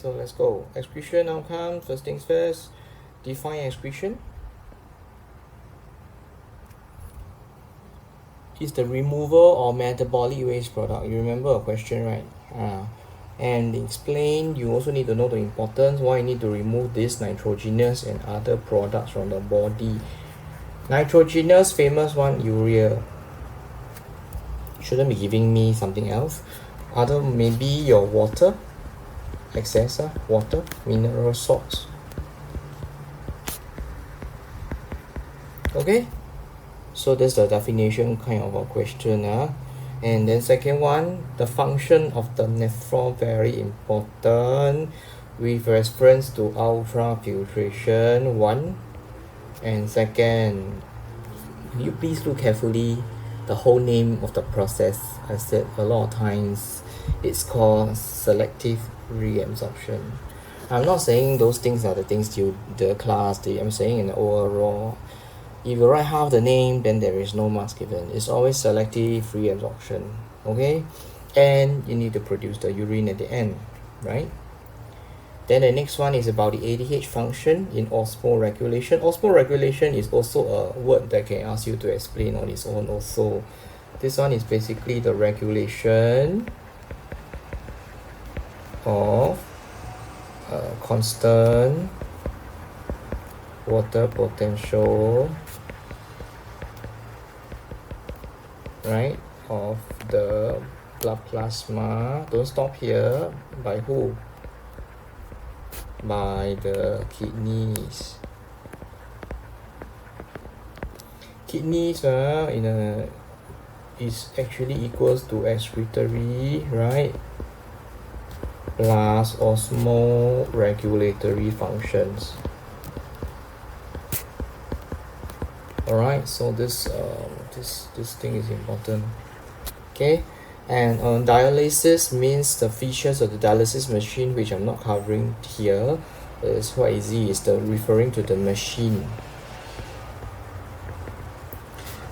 So let's go. Excretion outcome, first things first, define excretion. Is the removal or metabolic waste product. You remember a question, right? And explain, you also need to know the importance why you need to remove this nitrogenous and other products from the body. Nitrogenous, famous one, urea. Shouldn't be giving me something else. Other, maybe your water, excess water, mineral salts. Okay, so that's the definition kind of a question. And then second one, the function of the nephron, very important with reference to ultrafiltration, one. And second, you please look carefully the whole name of the process. I said a lot of times it's called selective reabsorption. I'm not saying those things are the things the class, I'm saying in the overall. If you write half the name, then there is no marks given. It's always selective reabsorption, okay? And you need to produce the urine at the end, right? Then the next one is about the ADH function in osmoregulation. Osmoregulation is also a word that can ask you to explain on its own also. This one is basically the regulation of constant water potential, right, of the blood plasma. Don't stop here. By who? By the kidneys. Kidneys is actually equals to excretory, right, plus osmoregulatory functions. Alright, so this thing is important. Okay, and dialysis means the features of the dialysis machine, which I'm not covering here. It's quite easy. It's referring to the machine,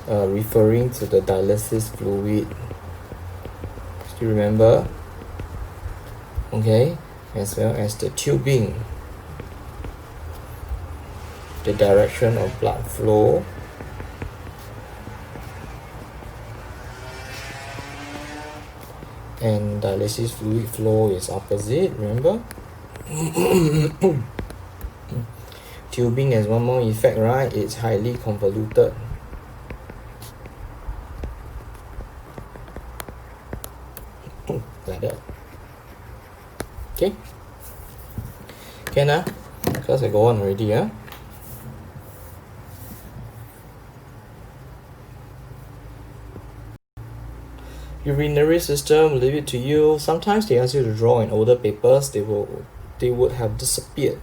referring to the dialysis fluid. Still remember? Okay, as well as the tubing, the direction of blood flow, and dialysis fluid flow is opposite, remember? Tubing has one more effect, right? It's highly convoluted. Like that. Okay? Can because I go on already, Urinary system, leave it to you. Sometimes they ask you to draw in older papers, they would have disappeared.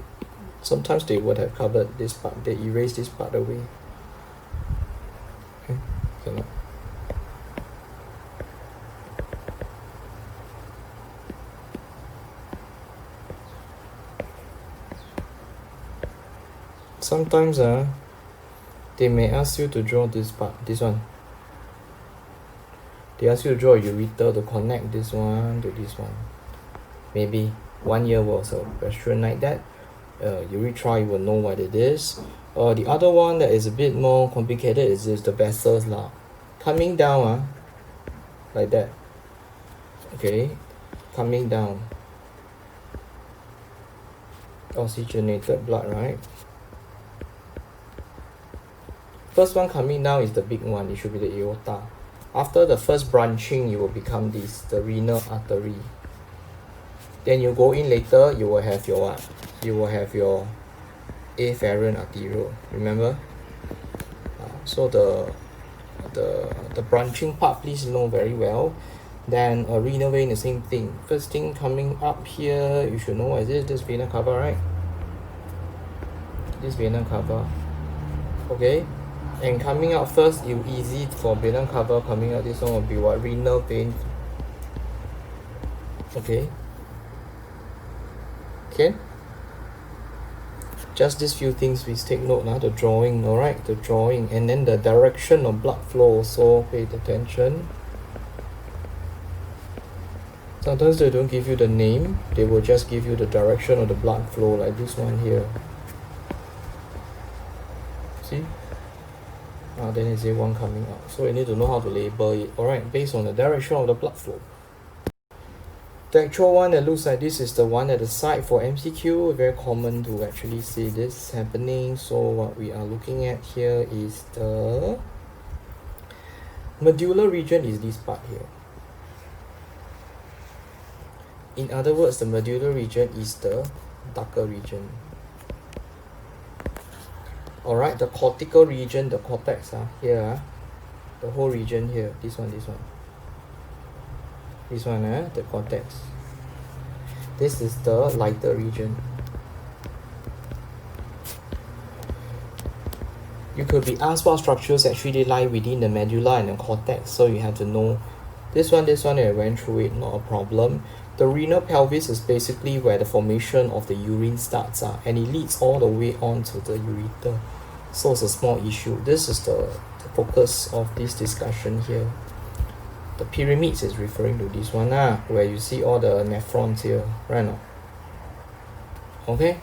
Sometimes they would have covered this part, they erased this part away. Okay, cannot. Sometimes they may ask you to draw this part, this one. They ask you to draw a ureter to connect this one to this one. Maybe 1 year was a question like that. You retry, you will know what it is. The other one that is a bit more complicated is the vessels coming down like that. Okay, coming down. Oxygenated blood, right? First one coming down is the big one. It should be the aorta. After the first branching, you will become the renal artery. Then you go in later, you will have your what? You will have your afferent arteriole. Remember? So the branching part, please know very well. Then a renal vein, the same thing. First thing coming up here, you should know what is it? This vena cava, right? This vena cava. Okay. And coming out first, you easy for vena cava coming out. This one will be what? Renal vein. Okay. Okay. Just these few things we take note now. The drawing, alright, the drawing, and then the direction of blood flow. So pay attention. Sometimes they don't give you the name, they will just give you the direction of the blood flow, like this one here. See? Then it's one coming out. So you need to know how to label it. Alright, based on the direction of the blood flow. The actual one that looks like this is the one at the side for MCQ. Very common to actually see this happening. So what we are looking at here is the medulla region is this part here. In other words, the medulla region is the darker region. Alright, the cortical region, the cortex here, the whole region here, this one, the cortex. This is the lighter region. You could be asked what structures actually lie within the medulla and the cortex, so you have to know this one, I went through it, not a problem. The renal pelvis is basically where the formation of the urine starts, and it leads all the way on to the ureter. So it's a small issue. This is the focus of this discussion here. The pyramids is referring to this one, where you see all the nephrons here, right now. Okay?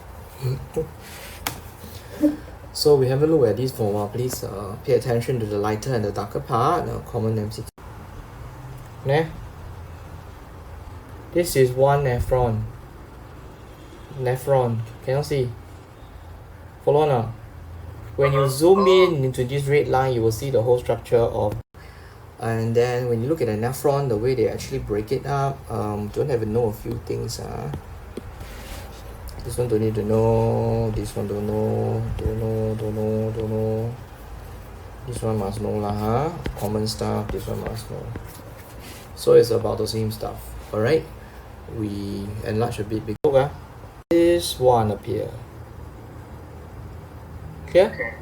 So we have a look at this for a while. Please pay attention to the lighter and the darker part, common MCQ. This is one nephron. Cannot see? Follow now. When you zoom in into this red line, you will see the whole structure of. And then when you look at the nephron, the way they actually break it up, don't have to know a few things. This one don't need to know. This one don't know. Don't know. This one must know lah, common stuff. This one must know. So it's about the same stuff. Alright. We enlarge a bit bigger. This one appear. Clear?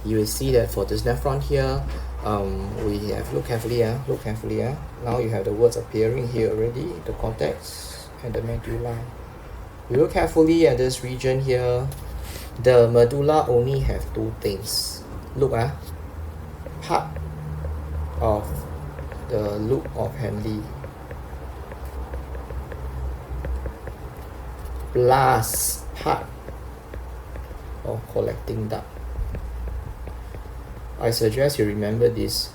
You will see that for this nephron here, we have look carefully. Now you have the words appearing here already, the cortex and the medulla. You look carefully at this region here. The medulla only have two things. Look, part of the loop of Henle plus part of collecting duct. I suggest you remember this,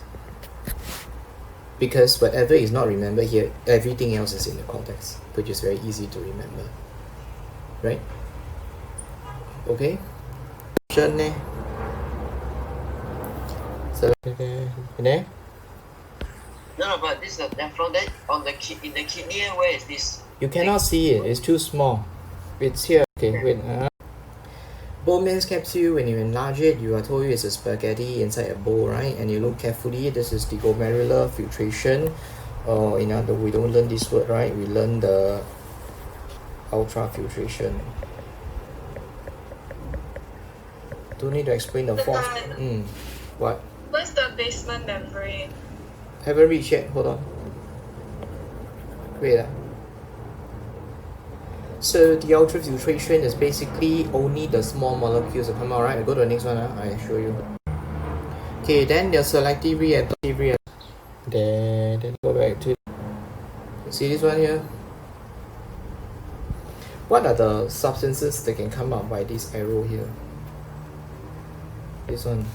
because whatever is not remembered here, everything else is in the context, which is very easy to remember, right? Okay. So, No, but this is the nephron. Then on the in the kidney, where is this? You cannot see it. It's too small. It's here. Okay, wait. Bowman's capsule. When you enlarge it, I told you it's a spaghetti inside a bowl, right? And you look carefully. This is the glomerular filtration. In other, we don't learn this word, right? We learn the ultrafiltration. Don't need to explain the force. What? What's the basement membrane? Haven't reached yet. Hold on. Wait. So the ultrafiltration is basically only the small molecules that come out, right? I go to the next one. I show you. Okay, then the selective reactive. Then go back to. See this one here. What are the substances that can come out by this arrow here? This one.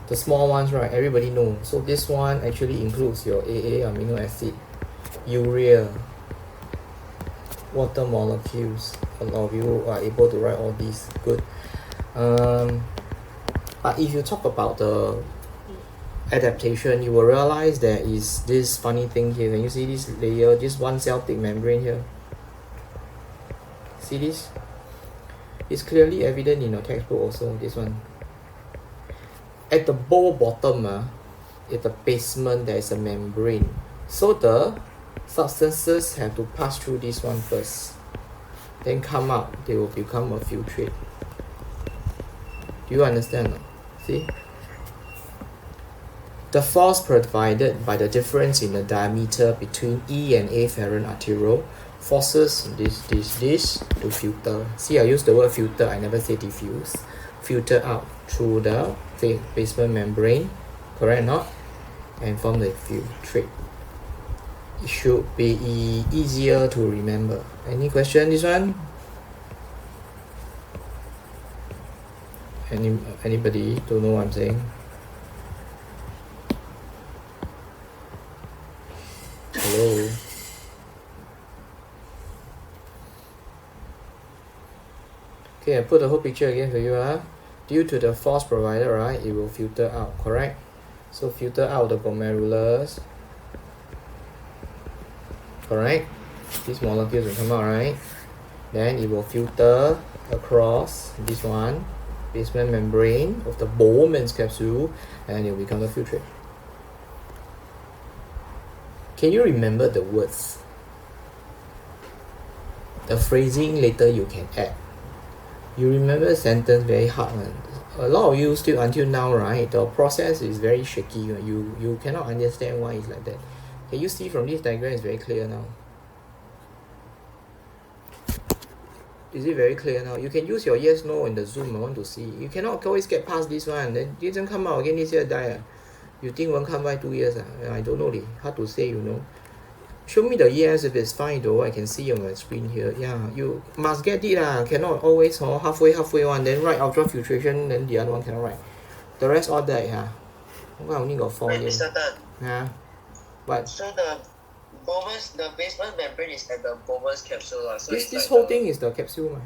The small ones, right? Everybody knows. So this one actually includes your AA amino acid, urea, water molecules. A lot of you are able to write all these. Good. But if you talk about the adaptation, you will realize there is this funny thing here. When you see this layer, this one cell thick membrane here. See this? It's clearly evident in your textbook also. This one. At the bowl bottom, at the basement, there is a membrane. So the substances have to pass through this one first. Then come out, they will become a filtrate. Do you understand? See? The force provided by the difference in the diameter between E and afferent arteriole forces this to filter. See, I use the word filter, I never say diffuse. Filter out through the basement membrane, correct or not? and form the filtrate. It should be easier to remember. Any question this one? Anybody don't know what I'm saying? Hello. Okay, I put the whole picture again for you. Due to the force provided, right, it will filter out, correct? So filter out the glomerulus, correct? These molecules will come out, right? Then it will filter across this one, basement membrane of the Bowman's capsule, and it will become the filtrate. Can you remember the words? The phrasing later you can add. You remember the sentence very hard one. A lot of you still until now, right? The process is very shaky. You cannot understand why it's like that. Can you see from this diagram? It's very clear now. Is it very clear now? You can use your yes no in the Zoom. I want to see. You cannot always get past this one. Then it doesn't come out again this year die. You think won't come by 2 years? I don't know. Hard to say, you know. Show me the yes if it's fine though. I can see on my screen here. Yeah, you must get it Cannot always halfway one. Then write ultrafiltration. Then the other one cannot write. The rest all that I only got 4 years. But so the basement membrane is at the Bowman's capsule. So this whole thing is the capsule.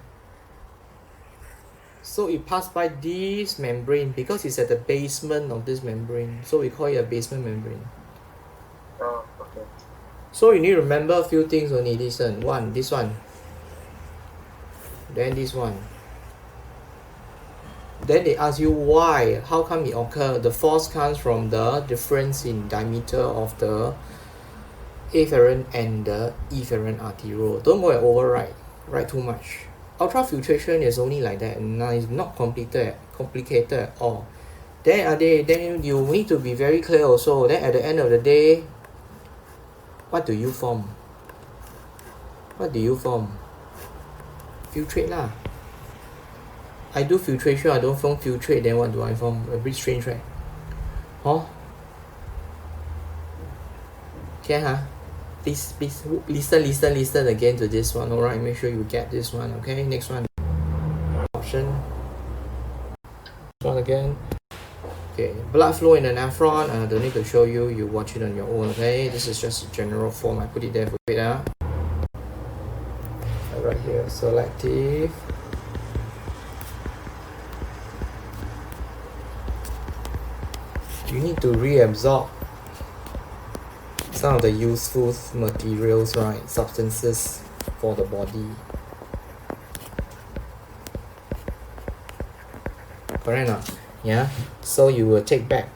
So it passed by this membrane because it's at the basement of this membrane. So we call it a basement membrane. Oh, okay. So you need to remember a few things only. Listen, this one. Then this one. Then they ask you why. How come it occur? The force comes from the difference in diameter of the afferent and the efferent arteriole. Don't go and overwrite. Write too much. Ultrafiltration is only like that. Now it's not complicated at all. Then you need to be very clear also. Then at the end of the day, what do you form? What do you form? Filtrate lah. I do filtration, I don't form filtrate, then what do I form? A bit strange, right? Okay, Please listen again to this one, alright? Make sure you get this one, okay? Next one. Option. This one again. Okay, blood flow in the nephron. I don't need to show you. You watch it on your own. Okay, this is just a general form. I put it there for it. Right here, selective. You need to reabsorb some of the useful materials, right? Substances for the body. Correct or not? Yeah, so you will take back.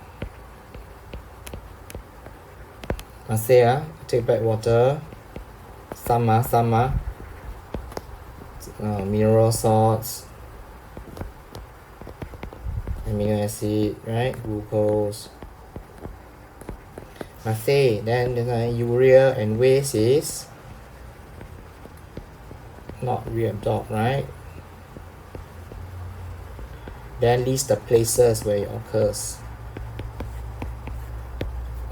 I say take back water, some mineral salts, amino acid, right? Glucose. I say then urea and waste is not reabsorbed, right? Then list the places where it occurs.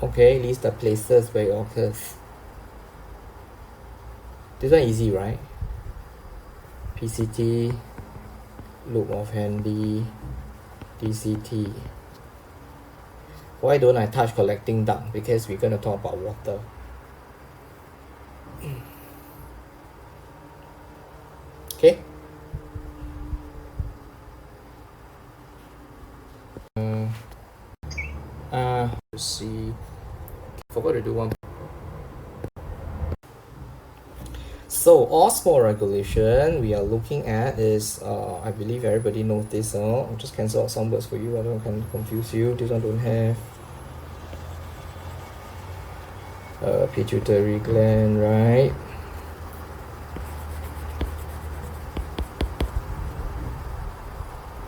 Okay, list the places where it occurs. This one easy, right? PCT, loop of Henle, DCT. Why don't I touch collecting duct? Because we're going to talk about water. Okay? Let's see. Forgot to do one. So osmoregulation we are looking at is I believe everybody knows this. I'll just cancel out some words for you. I don't confuse you. This one don't have. Pituitary gland, right?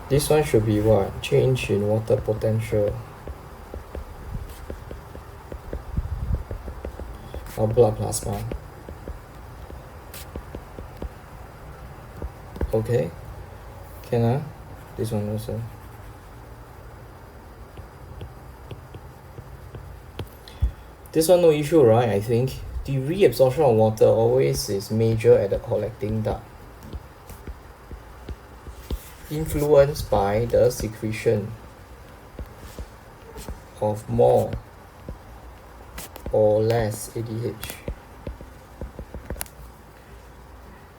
This one should be what? Change in water potential. Or blood plasma. Okay. Can this one also. This one no issue, right? I think the reabsorption of water always is major at the collecting duct, influenced by the secretion of more or less ADH.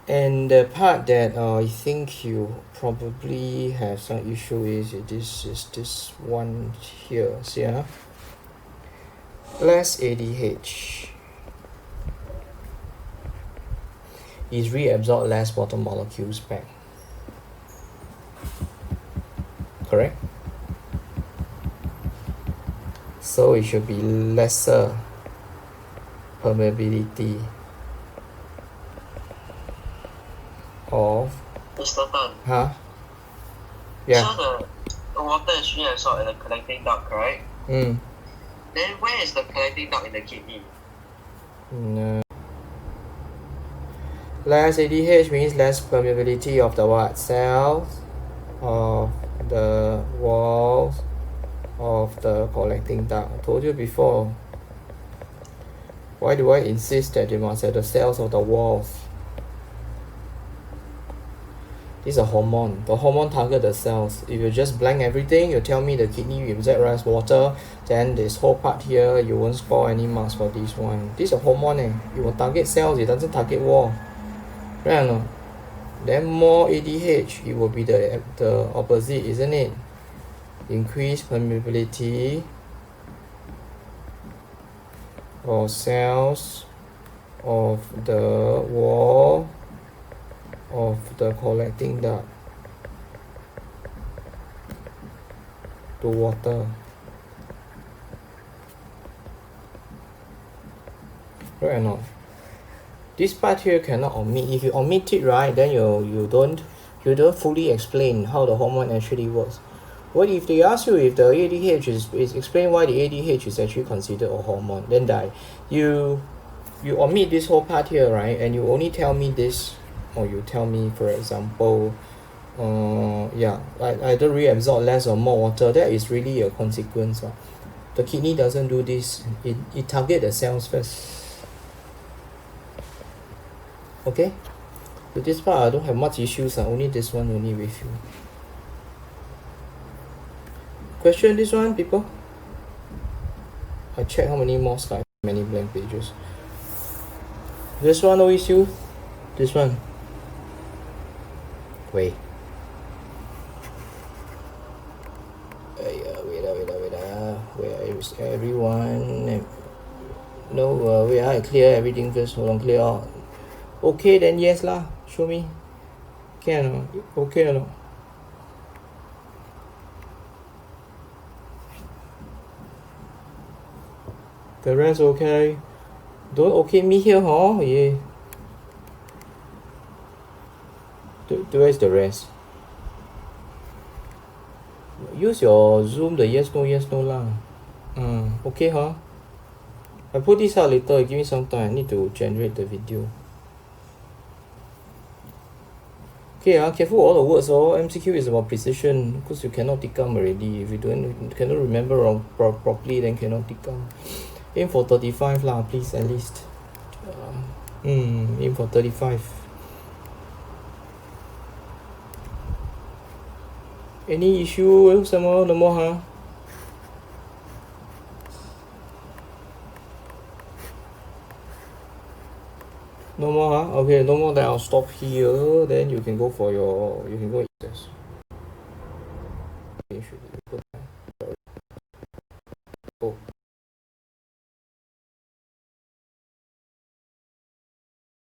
And the part that I think you probably have some issue is this one here. See, less ADH is reabsorbed less water molecules back. Correct? So it should be lesser permeability of Mr. Tan. Huh? Yeah. So the water is reabsorbed at the collecting duct, correct? Then where is the collecting duct in the kidney? No. Less ADH means less permeability of the what? Cells of the walls of the collecting duct. I told you before. Why do I insist that they must have the cells of the walls? This is a hormone. The hormone target the cells. If you just blank everything, you tell me the kidney will inject less water, then this whole part here, you won't score any marks for this one. This is a hormone. It will target cells, it doesn't target wall. Right or not? Then more ADH, it will be the opposite, isn't it? Increased permeability of cells of the wall of the collecting duct to water. Right or not? This part here cannot omit. If you omit it, right, then you don't fully explain how the hormone actually works. What if they ask you if the ADH is explain why the ADH is actually considered a hormone? Then you omit this whole part here, right, and you only tell me this, or you tell me, for example, I don't reabsorb less or more water. That is really a consequence. The kidney doesn't do this. It target the cells first. Okay, so this part I don't have much issues. Only this one only with you. Question this one, people? I check how many more slides, many blank pages. This one no issue. This one. Wait. Where is everyone? No, I clear everything first. Hold on, clear out. Okay, then yes lah. Show me. Can or not? Okay or not? The rest okay. Don't okay me here, huh? Yeah. Where's the rest? Use your Zoom, the yes no lah. Okay, huh? I put this out later. Give me some time. I need to generate the video. Okay, careful all the words. MCQ is about precision, because you cannot tikam already. If you cannot remember properly, then cannot tikam. Aim for 35 lah, please, at least. Aim for 35. Any issue? Some more? No more, huh? No more, huh? Okay, no more. Then I'll stop here. Then you can go for your. You can go eat this.